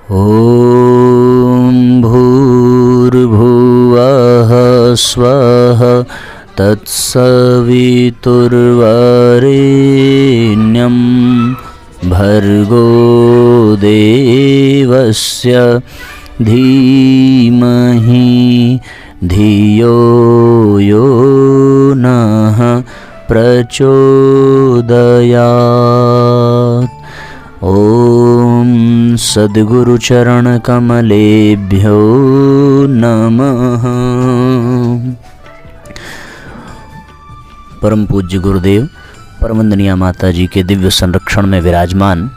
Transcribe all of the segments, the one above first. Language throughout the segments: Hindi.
ॐ भूर्भुवः स्वः तत्सवितुर्वरेण्यं भर्गो देवस्य धीमहि धियो यो नः प्रचोदयात्। ॐ सद्गुरुचरणकमलेभ्यो नमः। परम पूज्य गुरुदेव परमवंदनीय माता जी के दिव्य संरक्षण में विराजमान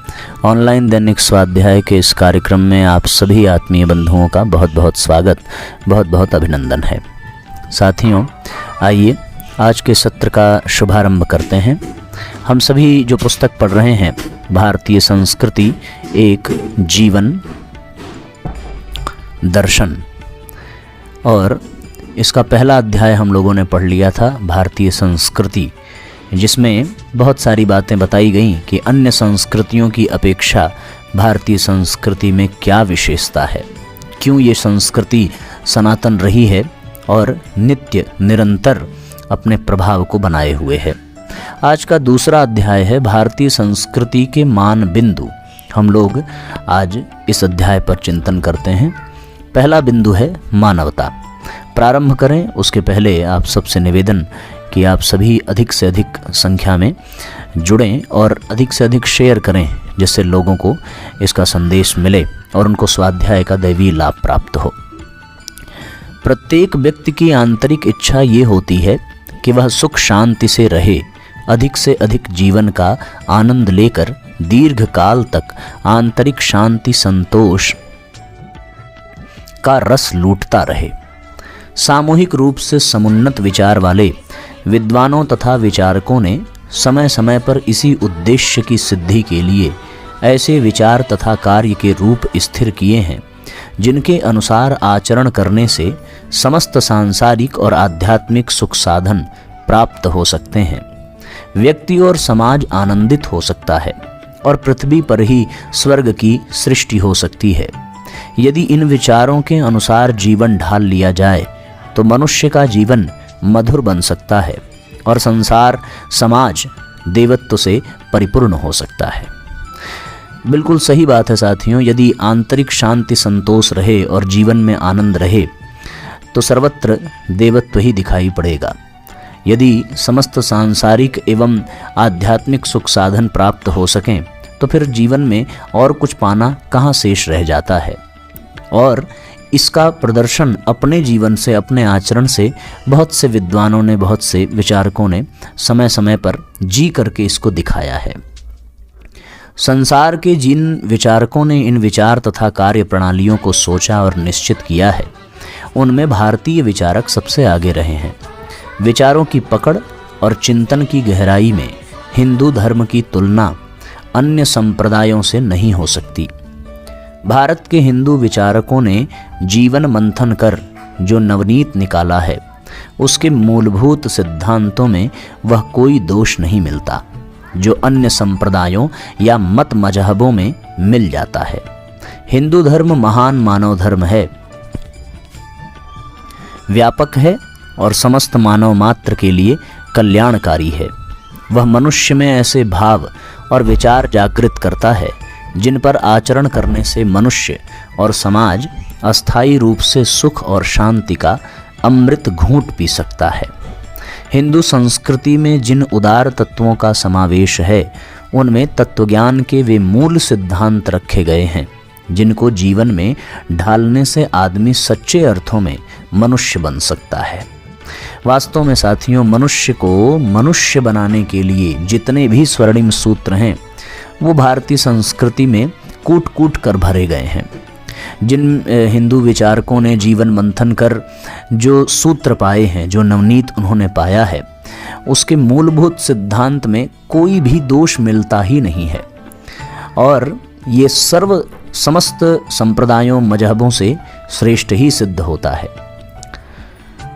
ऑनलाइन दैनिक स्वाध्याय के इस कार्यक्रम में आप सभी आत्मीय बंधुओं का बहुत बहुत स्वागत, बहुत बहुत अभिनंदन है। साथियों, आइए आज के सत्र का शुभारंभ करते हैं। हम सभी जो पुस्तक पढ़ रहे हैं, भारतीय संस्कृति एक जीवन दर्शन, और इसका पहला अध्याय हम लोगों ने पढ़ लिया था, भारतीय संस्कृति, जिसमें बहुत सारी बातें बताई गईं कि अन्य संस्कृतियों की अपेक्षा भारतीय संस्कृति में क्या विशेषता है, क्यों ये संस्कृति सनातन रही है और नित्य निरंतर अपने प्रभाव को बनाए हुए है। आज का दूसरा अध्याय है भारतीय संस्कृति के मान बिंदु। हम लोग आज इस अध्याय पर चिंतन करते हैं। पहला बिंदु है मानवता। प्रारंभ करें उसके पहले आप सबसे निवेदन कि आप सभी अधिक से अधिक संख्या में जुड़ें और अधिक से अधिक शेयर करें, जिससे लोगों को इसका संदेश मिले और उनको स्वाध्याय का दैवीय लाभ प्राप्त हो। प्रत्येक व्यक्ति की आंतरिक इच्छा ये होती है कि वह सुख शांति से रहे, अधिक से अधिक जीवन का आनंद लेकर दीर्घ काल तक आंतरिक शांति संतोष का रस लूटता रहे। सामूहिक रूप से समुन्नत विचार वाले विद्वानों तथा विचारकों ने समय समय पर इसी उद्देश्य की सिद्धि के लिए ऐसे विचार तथा कार्य के रूप स्थिर किए हैं, जिनके अनुसार आचरण करने से समस्त सांसारिक और आध्यात्मिक सुख साधन प्राप्त हो सकते हैं। व्यक्ति और समाज आनंदित हो सकता है और पृथ्वी पर ही स्वर्ग की सृष्टि हो सकती है। यदि इन विचारों के अनुसार जीवन ढाल लिया जाए तो मनुष्य का जीवन मधुर बन सकता है और संसार समाज देवत्व से परिपूर्ण हो सकता है। बिल्कुल सही बात है साथियों। यदि आंतरिक शांति संतोष रहे और जीवन में आनंद रहे तो सर्वत्र देवत्व ही दिखाई पड़ेगा। यदि समस्त सांसारिक एवं आध्यात्मिक सुख साधन प्राप्त हो सकें तो फिर जीवन में और कुछ पाना कहाँ शेष रह जाता है। और इसका प्रदर्शन अपने जीवन से, अपने आचरण से बहुत से विद्वानों ने, बहुत से विचारकों ने समय समय पर जी करके इसको दिखाया है। संसार के जिन विचारकों ने इन विचार तथा कार्य प्रणालियों को सोचा और निश्चित किया है, उनमें भारतीय विचारक सबसे आगे रहे हैं। विचारों की पकड़ और चिंतन की गहराई में हिंदू धर्म की तुलना अन्य संप्रदायों से नहीं हो सकती। भारत के हिंदू विचारकों ने जीवन मंथन कर जो नवनीत निकाला है, उसके मूलभूत सिद्धांतों में वह कोई दोष नहीं मिलता जो अन्य संप्रदायों या मत मजहबों में मिल जाता है। हिंदू धर्म महान मानव धर्म है, व्यापक है और समस्त मानव मात्र के लिए कल्याणकारी है। वह मनुष्य में ऐसे भाव और विचार जागृत करता है जिन पर आचरण करने से मनुष्य और समाज अस्थायी रूप से सुख और शांति का अमृत घूंट पी सकता है। हिंदू संस्कृति में जिन उदार तत्वों का समावेश है, उनमें तत्वज्ञान के वे मूल सिद्धांत रखे गए हैं जिनको जीवन में ढालने से आदमी सच्चे अर्थों में मनुष्य बन सकता है। वास्तव में साथियों, मनुष्य को मनुष्य बनाने के लिए जितने भी स्वर्णिम सूत्र हैं, वो भारतीय संस्कृति में कूट कूट कर भरे गए हैं। जिन हिंदू विचारकों ने जीवन मंथन कर जो सूत्र पाए हैं, जो नवनीत उन्होंने पाया है, उसके मूलभूत सिद्धांत में कोई भी दोष मिलता ही नहीं है और ये समस्त संप्रदायों मजहबों से श्रेष्ठ ही सिद्ध होता है।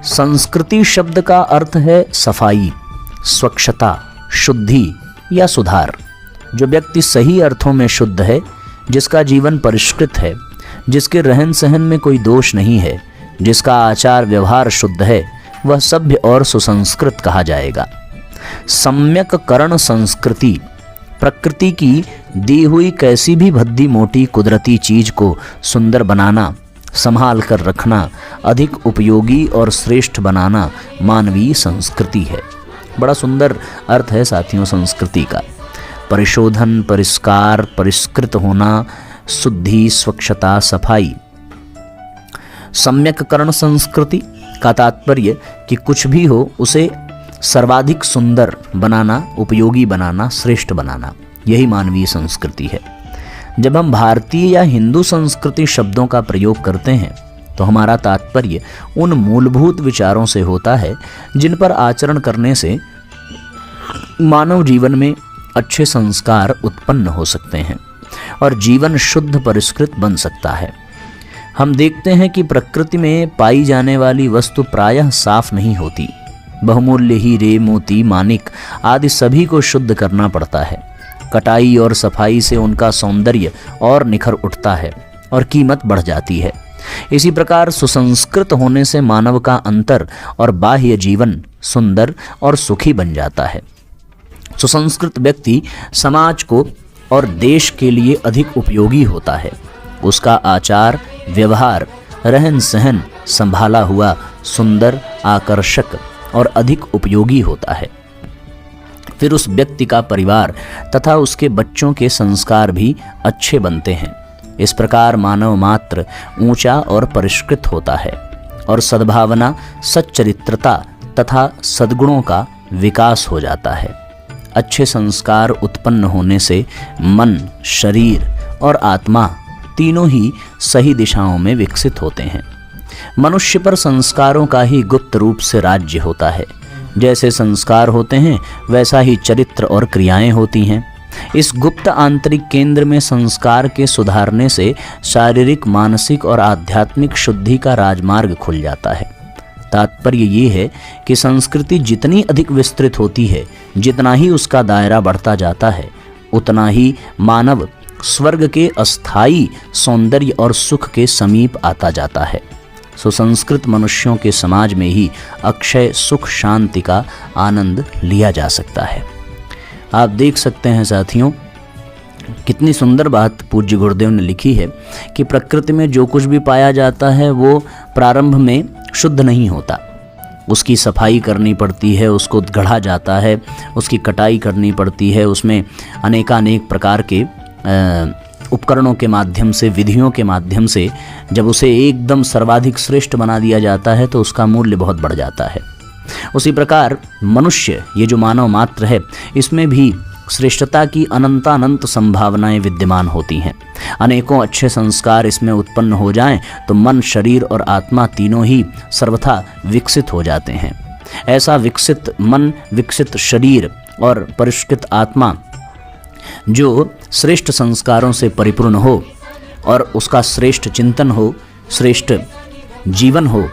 संस्कृति शब्द का अर्थ है सफाई, स्वच्छता, शुद्धि या सुधार। जो व्यक्ति सही अर्थों में शुद्ध है जिसका जीवन परिष्कृत है, जिसके रहन सहन में कोई दोष नहीं है, जिसका आचार व्यवहार शुद्ध है, वह सभ्य और सुसंस्कृत कहा जाएगा। सम्यक करण संस्कृति, प्रकृति की दी हुई कैसी भी भद्दी मोटी कुदरती चीज को सुंदर बनाना, संभाल कर रखना, अधिक उपयोगी और श्रेष्ठ बनाना मानवीय संस्कृति है। बड़ा सुंदर अर्थ है साथियों संस्कृति का। परिशोधन, परिष्कार, परिष्कृत होना, शुद्धि, स्वच्छता, सफाई। सम्यककरण संस्कृति का तात्पर्य कि कुछ भी हो उसे सर्वाधिक सुंदर बनाना, उपयोगी बनाना, श्रेष्ठ बनाना, यही मानवीय संस्कृति है। जब हम भारतीय या हिंदू संस्कृति शब्दों का प्रयोग करते हैं तो हमारा तात्पर्य उन मूलभूत विचारों से होता है जिन पर आचरण करने से मानव जीवन में अच्छे संस्कार उत्पन्न हो सकते हैं और जीवन शुद्ध परिष्कृत बन सकता है। हम देखते हैं कि प्रकृति में पाई जाने वाली वस्तु प्रायः साफ नहीं होती। बहुमूल्य हीरे, मोती, मानिक आदि सभी को शुद्ध करना पड़ता है। कटाई और सफाई से उनका सौंदर्य और निखर उठता है और कीमत बढ़ जाती है। इसी प्रकार सुसंस्कृत होने से मानव का अंतर और बाह्य जीवन सुंदर और सुखी बन जाता है। सुसंस्कृत व्यक्ति समाज को और देश के लिए अधिक उपयोगी होता है। उसका आचार व्यवहार, रहन सहन संभाला हुआ, सुंदर, आकर्षक और अधिक उपयोगी होता है। फिर उस व्यक्ति का परिवार तथा उसके बच्चों के संस्कार भी अच्छे बनते हैं। इस प्रकार मानव मात्र ऊंचा और परिष्कृत होता है और सद्भावना, सच्चरित्रता तथा सद्गुणों का विकास हो जाता है। अच्छे संस्कार उत्पन्न होने से मन, शरीर और आत्मा तीनों ही सही दिशाओं में विकसित होते हैं। मनुष्य पर संस्कारों का ही गुप्त रूप से राज्य होता है। जैसे संस्कार होते हैं वैसा ही चरित्र और क्रियाएं होती हैं। इस गुप्त आंतरिक केंद्र में संस्कार के सुधारने से शारीरिक, मानसिक और आध्यात्मिक शुद्धि का राजमार्ग खुल जाता है। तात्पर्य ये है कि संस्कृति जितनी अधिक विस्तृत होती है, जितना ही उसका दायरा बढ़ता जाता है, उतना ही मानव स्वर्ग के अस्थायी सौंदर्य और सुख के समीप आता जाता है। सुसंस्कृत मनुष्यों के समाज में ही अक्षय सुख शांति का आनंद लिया जा सकता है। आप देख सकते हैं साथियों, कितनी सुंदर बात पूज्य गुरुदेव ने लिखी है कि प्रकृति में जो कुछ भी पाया जाता है वो प्रारंभ में शुद्ध नहीं होता। उसकी सफाई करनी पड़ती है, उसको गढ़ा जाता है, उसकी कटाई करनी पड़ती है, उसमें अनेकानेक प्रकार के उपकरणों के माध्यम से, विधियों के माध्यम से जब उसे एकदम सर्वाधिक श्रेष्ठ बना दिया जाता है तो उसका मूल्य बहुत बढ़ जाता है। उसी प्रकार मनुष्य, ये जो मानव मात्र है, इसमें भी श्रेष्ठता की अनंतानंत संभावनाएं विद्यमान होती हैं। अनेकों अच्छे संस्कार इसमें उत्पन्न हो जाएं तो मन, शरीर और आत्मा तीनों ही सर्वथा विकसित हो जाते हैं। ऐसा विकसित मन, विकसित शरीर और परिष्कृत आत्मा जो श्रेष्ठ संस्कारों से परिपूर्ण हो और उसका श्रेष्ठ चिंतन हो, श्रेष्ठ जीवन हो,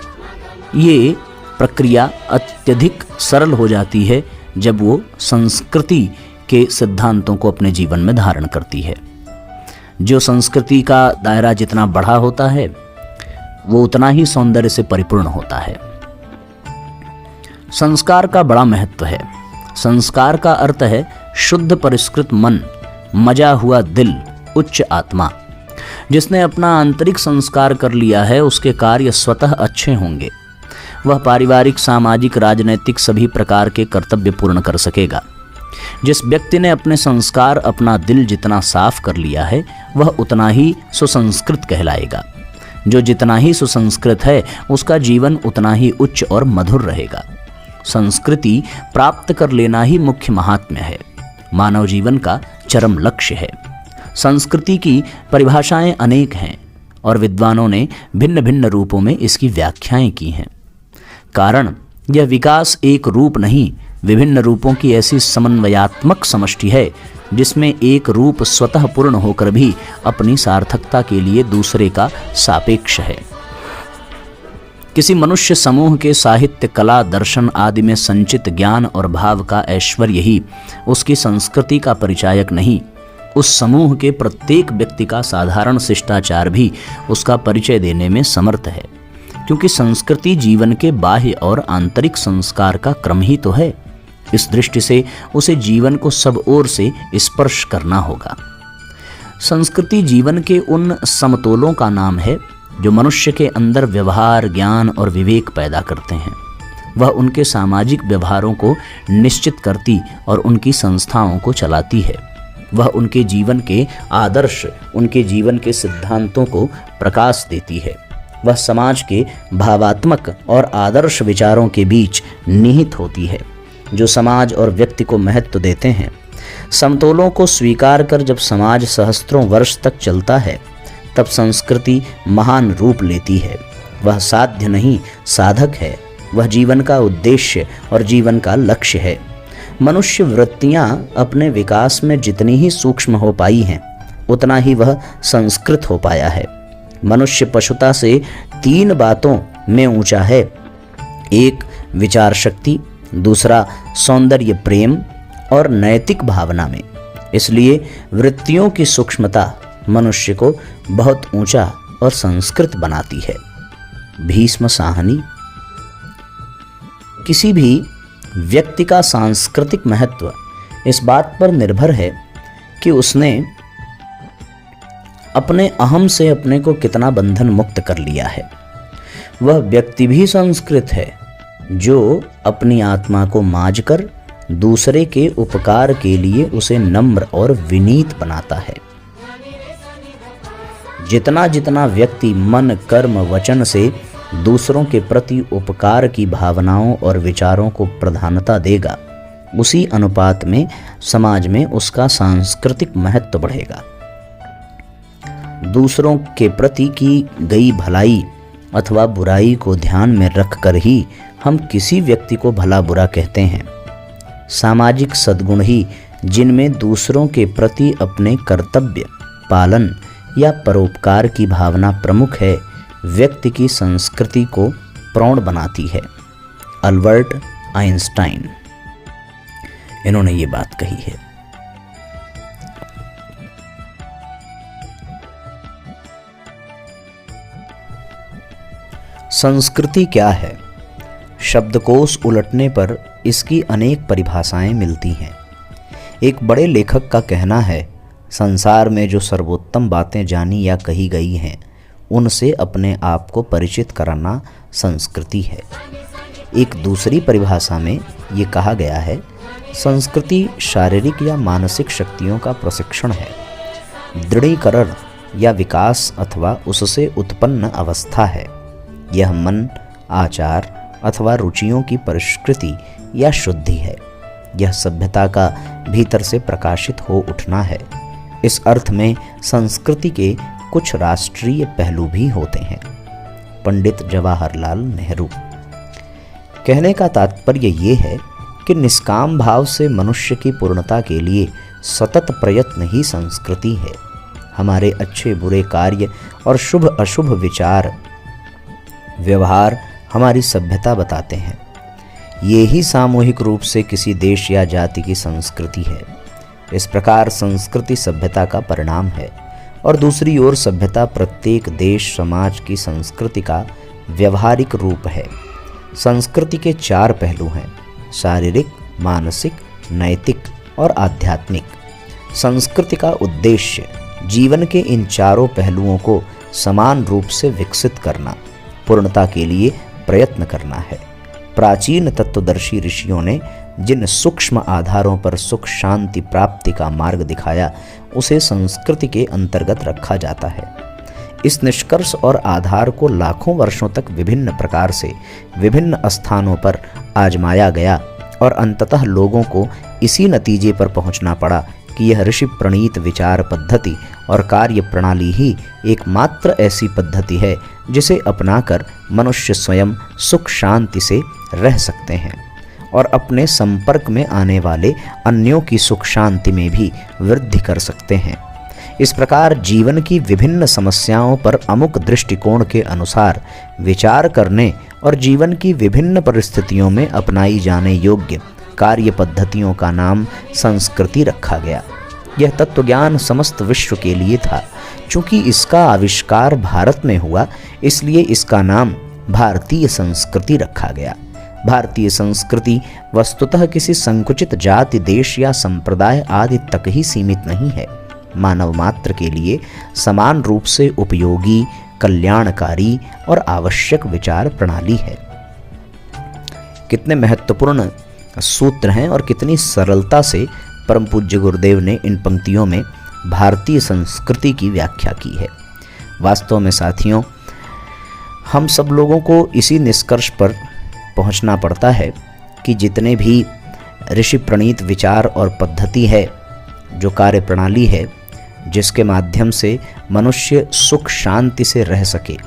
ये प्रक्रिया अत्यधिक सरल हो जाती है जब वो संस्कृति के सिद्धांतों को अपने जीवन में धारण करती है। जो संस्कृति का दायरा जितना बड़ा होता है वो उतना ही सौंदर्य से परिपूर्ण होता है। संस्कार का बड़ा महत्व है। संस्कार का अर्थ है शुद्ध परिष्कृत मन, मजा हुआ दिल, उच्च आत्मा। जिसने अपना आंतरिक संस्कार कर लिया है उसके कार्य स्वतः अच्छे होंगे। वह पारिवारिक, सामाजिक, राजनैतिक सभी प्रकार के कर्तव्य पूर्ण कर सकेगा। जिस व्यक्ति ने अपने संस्कार, अपना दिल जितना साफ कर लिया है वह उतना ही सुसंस्कृत कहलाएगा। जो जितना ही सुसंस्कृत है उसका जीवन उतना ही उच्च और मधुर रहेगा। संस्कृति प्राप्त कर लेना ही मुख्य महात्म्य है, मानव जीवन का चरम लक्ष्य है। संस्कृति की परिभाषाएं अनेक हैं और विद्वानों ने भिन्न भिन्न रूपों में इसकी व्याख्याएं की हैं। कारण यह विकास एक रूप नहीं, विभिन्न रूपों की ऐसी समन्वयात्मक समष्टि है जिसमें एक रूप स्वतः पूर्ण होकर भी अपनी सार्थकता के लिए दूसरे का सापेक्ष है। किसी मनुष्य समूह के साहित्य, कला, दर्शन आदि में संचित ज्ञान और भाव का ऐश्वर्य ही उसकी संस्कृति का परिचायक नहीं उस समूह के प्रत्येक व्यक्ति का साधारण शिष्टाचार भी उसका परिचय देने में समर्थ है, क्योंकि संस्कृति जीवन के बाह्य और आंतरिक संस्कार का क्रम ही तो है। इस दृष्टि से उसे जीवन को सब ओर से स्पर्श करना होगा। संस्कृति जीवन के उन समतोलों का नाम है जो मनुष्य के अंदर व्यवहार, ज्ञान और विवेक पैदा करते हैं। वह उनके सामाजिक व्यवहारों को निश्चित करती और उनकी संस्थाओं को चलाती है। वह उनके जीवन के आदर्श, उनके जीवन के सिद्धांतों को प्रकाश देती है। वह समाज के भावात्मक और आदर्श विचारों के बीच निहित होती है, जो समाज और व्यक्ति को महत्व देते हैं। समतोलों को स्वीकार कर जब समाज सहस्त्रों वर्ष तक चलता है, तब संस्कृति महान रूप लेती है। वह साध्य नहीं, साधक है। वह जीवन का उद्देश्य और जीवन का लक्ष्य है। मनुष्य वृत्तियां अपने विकास में जितनी ही सूक्ष्म हो पाई हैं, उतना ही वह संस्कृत हो पाया है। मनुष्य पशुता से 3 बातों में ऊंचा है। एक विचार शक्ति, दूसरा सौंदर्य प्रेम और नैतिक भावना में। इसलिए वृत्तियों की सूक्ष्मता मनुष्य को बहुत ऊंचा और संस्कृत बनाती है। भीष्म साहनी। किसी भी व्यक्ति का सांस्कृतिक महत्व इस बात पर निर्भर है कि उसने अपने अहम से अपने को कितना बंधन मुक्त कर लिया है। वह व्यक्ति भी संस्कृत है जो अपनी आत्मा को मांझकर दूसरे के उपकार के लिए उसे नम्र और विनीत बनाता है। जितना जितना व्यक्ति मन, कर्म, वचन से दूसरों के प्रति उपकार की भावनाओं और विचारों को प्रधानता देगा, उसी अनुपात में समाज में उसका सांस्कृतिक महत्व बढ़ेगा। दूसरों के प्रति की गई भलाई अथवा बुराई को ध्यान में रखकर ही हम किसी व्यक्ति को भला बुरा कहते हैं। सामाजिक सद्गुण ही जिनमें दूसरों के प्रति अपने कर्तव्य पालन या परोपकार की भावना प्रमुख है, व्यक्ति की संस्कृति को प्रौढ़ बनाती है। अल्बर्ट आइंस्टाइन, इन्होंने ये बात कही है। संस्कृति क्या है? शब्दकोश उलटने पर इसकी अनेक परिभाषाएं मिलती हैं। एक बड़े लेखक का कहना है, संसार में जो सर्वोत्तम बातें जानी या कही गई हैं, उनसे अपने आप को परिचित कराना संस्कृति है। एक दूसरी परिभाषा में ये कहा गया है, संस्कृति शारीरिक या मानसिक शक्तियों का प्रशिक्षण है, दृढ़ीकरण या विकास अथवा उससे उत्पन्न अवस्था है। यह मन, आचार अथवा रुचियों की परिष्कृति या शुद्धि है। यह सभ्यता का भीतर से प्रकाशित हो उठना है। इस अर्थ में संस्कृति के कुछ राष्ट्रीय पहलू भी होते हैं। पंडित जवाहरलाल नेहरू। कहने का तात्पर्य ये है कि निष्काम भाव से मनुष्य की पूर्णता के लिए सतत प्रयत्न ही संस्कृति है। हमारे अच्छे बुरे कार्य और शुभ अशुभ विचार व्यवहार हमारी सभ्यता बताते हैं। ये ही सामूहिक रूप से किसी देश या जाति की संस्कृति है। इस प्रकार संस्कृति सभ्यता का परिणाम है और दूसरी ओर सभ्यता प्रत्येक देश समाज की संस्कृति का व्यवहारिक रूप है। संस्कृति के 4 पहलू हैं: शारीरिक, मानसिक, नैतिक और आध्यात्मिक। संस्कृति का उद्देश्य जीवन के इन चारों पहलुओं को समान रूप से विकसित करना, पूर्णता के लिए प्रयत्न करना है। प्राचीन तत्वदर्शी ऋषियों ने जिन सूक्ष्म आधारों पर सुख शांति प्राप्ति का मार्ग दिखाया, उसे संस्कृति के अंतर्गत रखा जाता है। इस निष्कर्ष और आधार को लाखों वर्षों तक विभिन्न प्रकार से विभिन्न स्थानों पर आजमाया गया और अंततः लोगों को इसी नतीजे पर पहुंचना पड़ा कि यह ऋषि प्रणीत विचार पद्धति और कार्य प्रणाली ही एकमात्र ऐसी पद्धति है जिसे अपनाकर मनुष्य स्वयं सुख शांति से रह सकते हैं और अपने संपर्क में आने वाले अन्यों की सुख शांति में भी वृद्धि कर सकते हैं। इस प्रकार जीवन की विभिन्न समस्याओं पर अमुक दृष्टिकोण के अनुसार विचार करने और जीवन की विभिन्न परिस्थितियों में अपनाई जाने योग्य कार्य पद्धतियों का नाम संस्कृति रखा गया। यह तत्वज्ञान समस्त विश्व के लिए था। चूंकि इसका आविष्कार भारत में हुआ, इसलिए इसका नाम भारतीय संस्कृति रखा गया। भारतीय संस्कृति वस्तुतः किसी संकुचित जाति, देश या संप्रदाय आदि तक ही सीमित नहीं है। मानव मात्र के लिए समान रूप से उपयोगी, कल्याणकारी और आवश्यक विचार प्रणाली है। कितने महत्वपूर्ण सूत्र हैं और कितनी सरलता से परम पूज्य गुरुदेव ने इन पंक्तियों में भारतीय संस्कृति की व्याख्या की है। वास्तव में साथियों, हम सब लोगों को इसी निष्कर्ष पर पहुंचना पड़ता है कि जितने भी ऋषि प्रणीत विचार और पद्धति है, जो कार्य प्रणाली है, जिसके माध्यम से मनुष्य सुख शांति से रह सके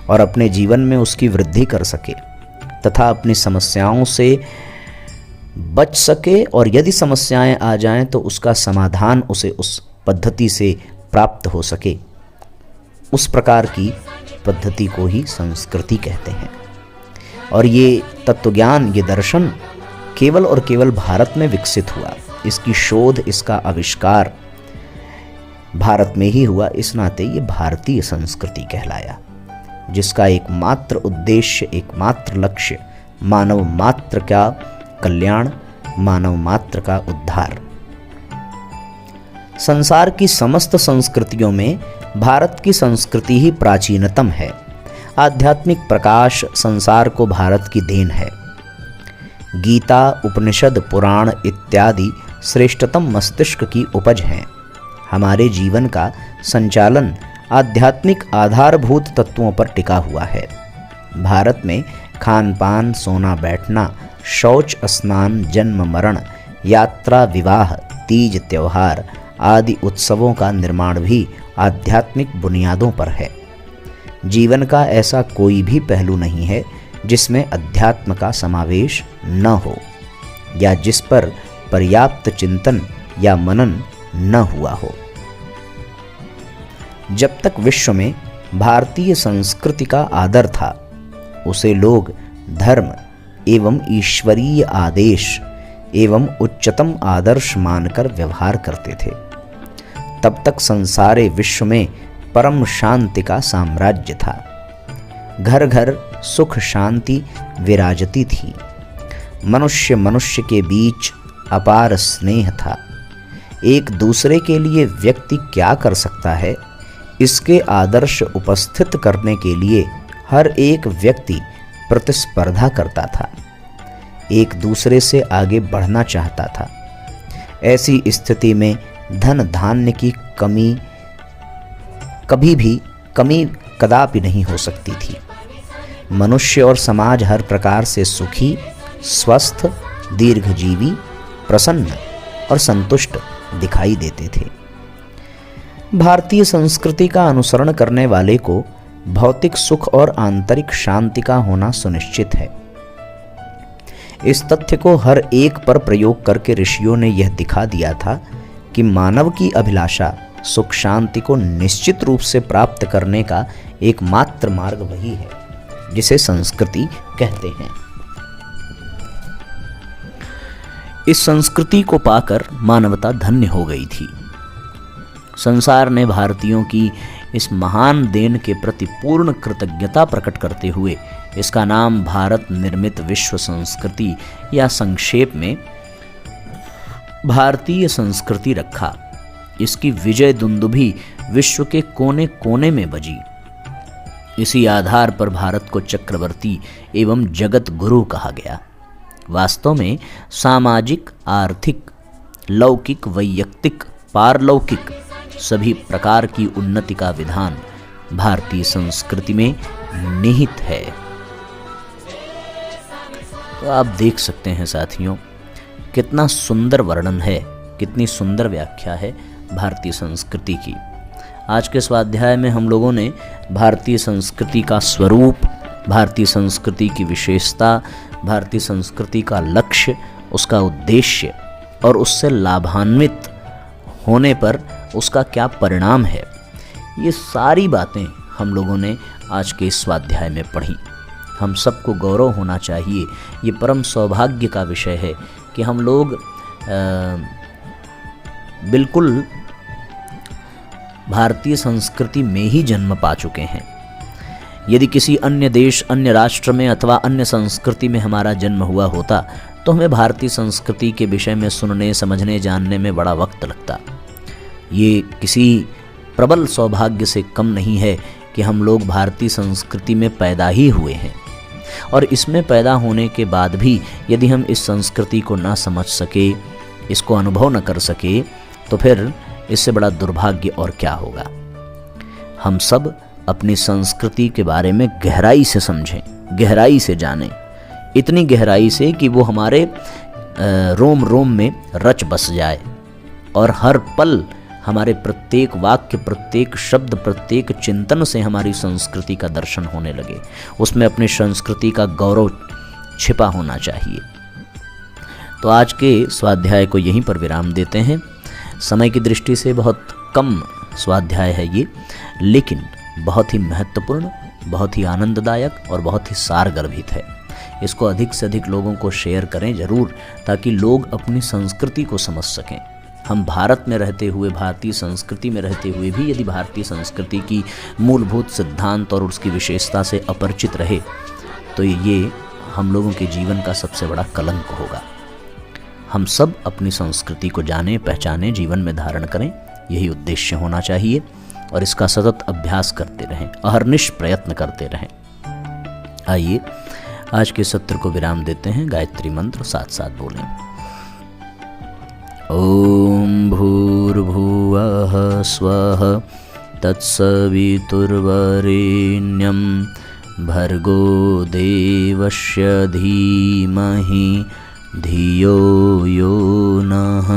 और अपने जीवन में उसकी वृद्धि कर सके तथा अपनी समस्याओं से बच सके, और यदि समस्याएं आ जाएं तो उसका समाधान उसे उस पद्धति से प्राप्त हो सके, उस प्रकार की पद्धति को ही संस्कृति कहते हैं। और ये तत्वज्ञान, ये दर्शन केवल और केवल भारत में विकसित हुआ। इसकी शोध, इसका आविष्कार भारत में ही हुआ। इस नाते ये भारतीय संस्कृति कहलाया, जिसका एकमात्र उद्देश्य, एकमात्र लक्ष्य मानव मात्र का कल्याण, मानव मात्र का उद्धार। संसार की समस्त संस्कृतियों में भारत की संस्कृति ही प्राचीनतम है। आध्यात्मिक प्रकाश संसार को भारत की देन है। गीता, उपनिषद, पुराण इत्यादि श्रेष्ठतम मस्तिष्क की उपज हैं। हमारे जीवन का संचालन आध्यात्मिक आधारभूत तत्वों पर टिका हुआ है। भारत में खान पान, सोना बैठना, शौच स्नान, जन्म मरण, यात्रा, विवाह, तीज त्योहार आदि उत्सवों का निर्माण भी आध्यात्मिक बुनियादों पर है। जीवन का ऐसा कोई भी पहलू नहीं है जिसमें अध्यात्म का समावेश न हो या जिस पर पर्याप्त चिंतन या मनन न हुआ हो। जब तक विश्व में भारतीय संस्कृति का आदर था, उसे लोग धर्म एवं ईश्वरीय आदेश एवं उच्चतम आदर्श मानकर व्यवहार करते थे। तब तक संसारे विश्व में परम शांति का साम्राज्य था। घर घर सुख शांति विराजती थी। मनुष्य मनुष्य के बीच अपार स्नेह था। एक दूसरे के लिए व्यक्ति क्या कर सकता है, इसके आदर्श उपस्थित करने के लिए हर एक व्यक्ति प्रतिस्पर्धा करता था, एक दूसरे से आगे बढ़ना चाहता था। ऐसी स्थिति में धन धान्य की कमी कदापि नहीं हो सकती थी। मनुष्य और समाज हर प्रकार से सुखी, स्वस्थ, दीर्घजीवी, प्रसन्न और संतुष्ट दिखाई देते थे। भारतीय संस्कृति का अनुसरण करने वाले को भौतिक सुख और आंतरिक शांति का होना सुनिश्चित है। इस तथ्य को हर एक पर प्रयोग करके ऋषियों ने यह दिखा दिया था कि मानव की अभिलाषा सुख शांति को निश्चित रूप से प्राप्त करने का एकमात्र मार्ग वही है जिसे संस्कृति कहते हैं। इस संस्कृति को पाकर मानवता धन्य हो गई थी। संसार ने भारतीयों की इस महान देन के प्रति पूर्ण कृतज्ञता प्रकट करते हुए इसका नाम भारत निर्मित विश्व संस्कृति या संक्षेप में भारतीय संस्कृति रखा। इसकी विजय दुंदुभी विश्व के कोने कोने में बजी। इसी आधार पर भारत को चक्रवर्ती एवं जगत गुरु कहा गया। वास्तव में सामाजिक, आर्थिक, लौकिक, वैयक्तिक, पारलौकिक सभी प्रकार की उन्नति का विधान भारतीय संस्कृति में निहित है। तो आप देख सकते हैं साथियों, कितना सुंदर वर्णन है, कितनी सुंदर व्याख्या है भारतीय संस्कृति की। आज के स्वाध्याय में हम लोगों ने भारतीय संस्कृति का स्वरूप, भारतीय संस्कृति की विशेषता, भारतीय संस्कृति का लक्ष्य, उसका उद्देश्य और उससे लाभान्वित होने पर उसका क्या परिणाम है, ये सारी बातें हम लोगों ने आज के इस स्वाध्याय में पढ़ी। हम सबको गौरव होना चाहिए, ये परम सौभाग्य का विषय है कि हम लोग बिल्कुल भारतीय संस्कृति में ही जन्म पा चुके हैं। यदि किसी अन्य देश, अन्य राष्ट्र में अथवा अन्य संस्कृति में हमारा जन्म हुआ होता तो हमें भारतीय संस्कृति के विषय में सुनने, समझने, जानने में बड़ा वक्त लगता। ये किसी प्रबल सौभाग्य से कम नहीं है कि हम लोग भारतीय संस्कृति में पैदा ही हुए हैं, और इसमें पैदा होने के बाद भी यदि हम इस संस्कृति को ना समझ सके, इसको अनुभव न कर सके, तो फिर इससे बड़ा दुर्भाग्य और क्या होगा। हम सब अपनी संस्कृति के बारे में गहराई से समझें, गहराई से जानें, इतनी गहराई से कि वो हमारे रोम रोम में रच बस जाए और हर पल हमारे प्रत्येक वाक्य, प्रत्येक शब्द, प्रत्येक चिंतन से हमारी संस्कृति का दर्शन होने लगे। उसमें अपनी संस्कृति का गौरव छिपा होना चाहिए। तो आज के स्वाध्याय को यहीं पर विराम देते हैं। समय की दृष्टि से बहुत कम स्वाध्याय है ये, लेकिन बहुत ही महत्वपूर्ण, बहुत ही आनंददायक और बहुत ही सारगर्भित है। इसको अधिक से अधिक लोगों को शेयर करें ज़रूर, ताकि लोग अपनी संस्कृति को समझ सकें। हम भारत में रहते हुए, भारतीय संस्कृति में रहते हुए भी यदि भारतीय संस्कृति की मूलभूत सिद्धांत और उसकी विशेषता से अपरिचित रहे तो ये हम लोगों के जीवन का सबसे बड़ा कलंक होगा। हम सब अपनी संस्कृति को जानें, पहचानें, जीवन में धारण करें, यही उद्देश्य होना चाहिए, और इसका सतत अभ्यास करते रहें, अहर्निश प्रयत्न करते रहें। आइए आज के सत्र को विराम देते हैं। गायत्री मंत्र साथ साथ बोलें। ओम भूर्भुवः स्वः तत्सवितुर्वरेण्यं भर्गो देवस्य धीमहि धियो यो नः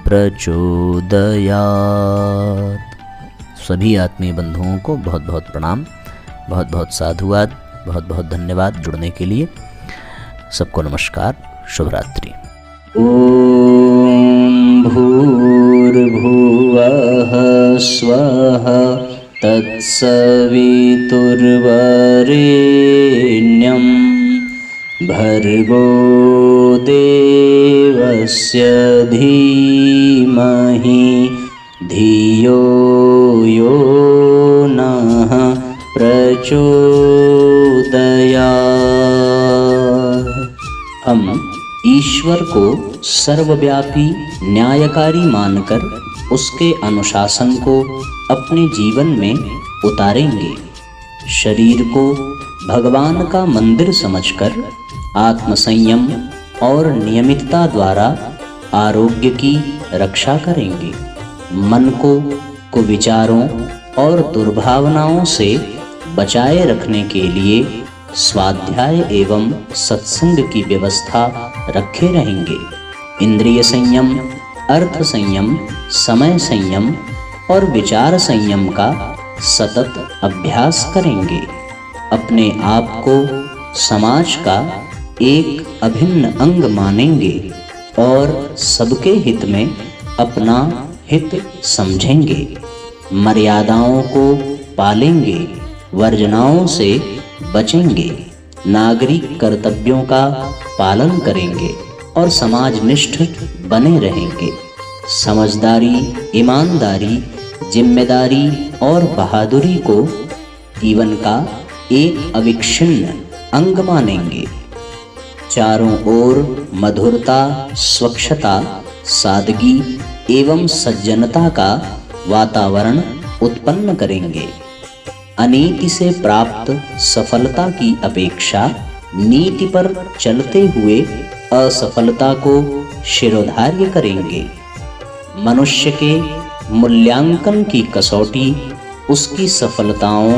प्रचोदयात्। सभी आत्मीय बंधुओं को बहुत बहुत प्रणाम, बहुत बहुत साधुवाद, बहुत बहुत धन्यवाद जुड़ने के लिए। सबको नमस्कार, शुभ रात्रि। ओम भूर्भुवः स्वः तत्सवितुर्वरेण्यं भर्गो देवस्य धीमहि धियो यो नः प्रचोदयात्। हम ईश्वर को सर्वव्यापी, न्यायकारी मानकर उसके अनुशासन को अपने जीवन में उतारेंगे। शरीर को भगवान का मंदिर समझकर आत्मसंयम और नियमितता द्वारा आरोग्य की रक्षा करेंगे। मन को कुविचारों और दुर्भावनाओं से बचाए रखने के लिए स्वाध्याय एवं सत्संग की व्यवस्था रखे रहेंगे। इंद्रिय संयम, अर्थ संयम, समय संयम और विचार संयम का सतत अभ्यास करेंगे। अपने आप को समाज का एक अभिन्न अंग मानेंगे और सबके हित में अपना हित समझेंगे। मर्यादाओं को पालेंगे, वर्जनाओं से बचेंगे, नागरिक कर्तव्यों का पालन करेंगे और समाजनिष्ठ बने रहेंगे। समझदारी, ईमानदारी, जिम्मेदारी और बहादुरी को जीवन का एक अविच्छिन्न अंग मानेंगे। चारों ओर मधुरता, स्वच्छता, सादगी एवं सज्जनता का वातावरण उत्पन्न करेंगे। अनीति से प्राप्त सफलता की अपेक्षा नीति पर चलते हुए असफलता को शिरोधार्य करेंगे। मनुष्य के मूल्यांकन की कसौटी उसकी सफलताओं,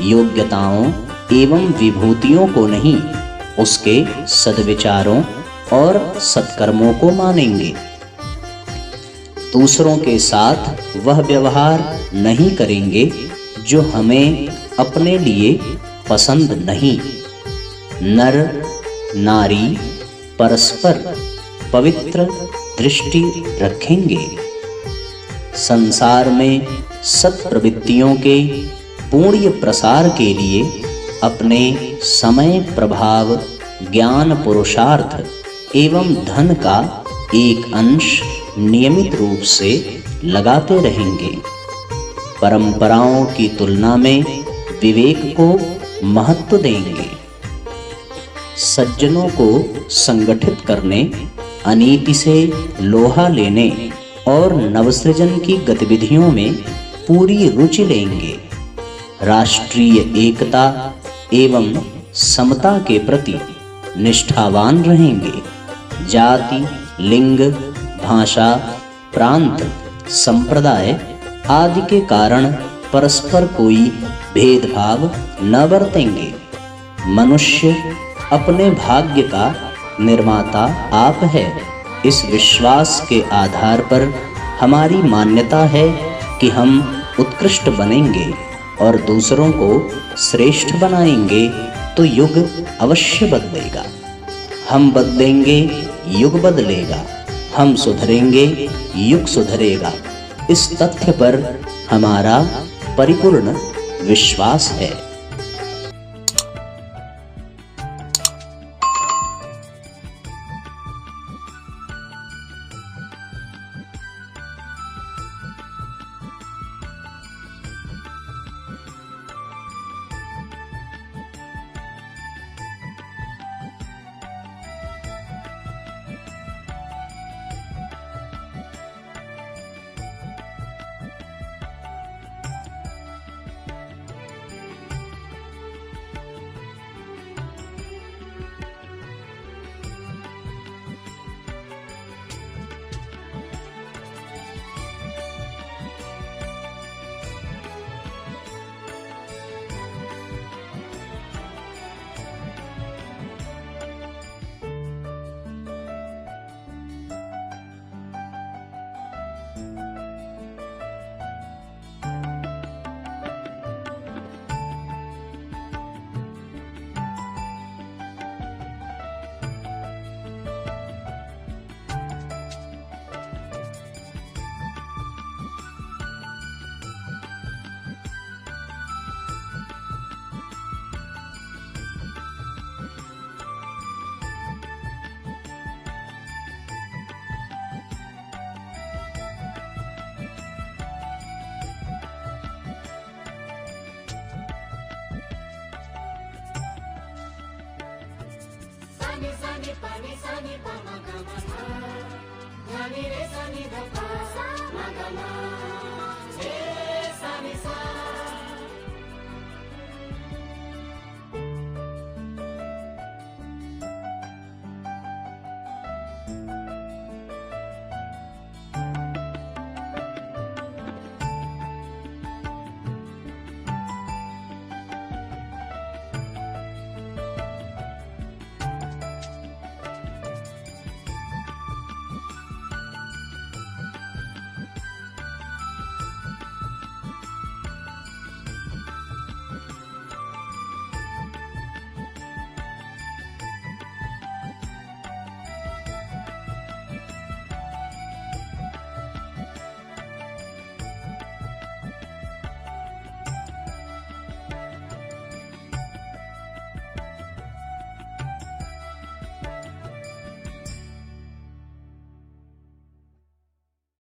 योग्यताओं एवं विभूतियों को नहीं, उसके सद्विचारों और सत्कर्मों को मानेंगे। दूसरों के साथ वह व्यवहार नहीं करेंगे जो हमें अपने लिए पसंद नहीं। नर नारी परस्पर पवित्र दृष्टि रखेंगे। संसार में सत्प्रवृत्तियों के पूर्ण प्रसार के लिए अपने समय, प्रभाव, ज्ञान, पुरुषार्थ एवं धन का एक अंश नियमित रूप से लगाते रहेंगे। परंपराओं की तुलना में विवेक को महत्व देंगे। सज्जनों को संगठित करने, अनीति से लोहा लेने और नवसृजन की गतिविधियों में पूरी रुचि लेंगे। राष्ट्रीय एकता एवं समता के प्रति निष्ठावान रहेंगे। जाति, लिंग, भाषा, प्रांत, संप्रदाय आदि के कारण परस्पर कोई भेदभाव न बरतेंगे। मनुष्य अपने भाग्य का निर्माता आप है। इस विश्वास के आधार पर हमारी मान्यता है कि हम उत्कृष्ट बनेंगे और दूसरों को श्रेष्ठ बनाएंगे तो युग अवश्य बदलेगा। हम बदलेंगे, युग बदलेगा। हम सुधरेंगे, युग सुधरेगा। इस तथ्य पर हमारा परिपूर्ण विश्वास है। Sani sani pani sani pa ma ga ma dha, dha ni re sani dha pa ma ga ma.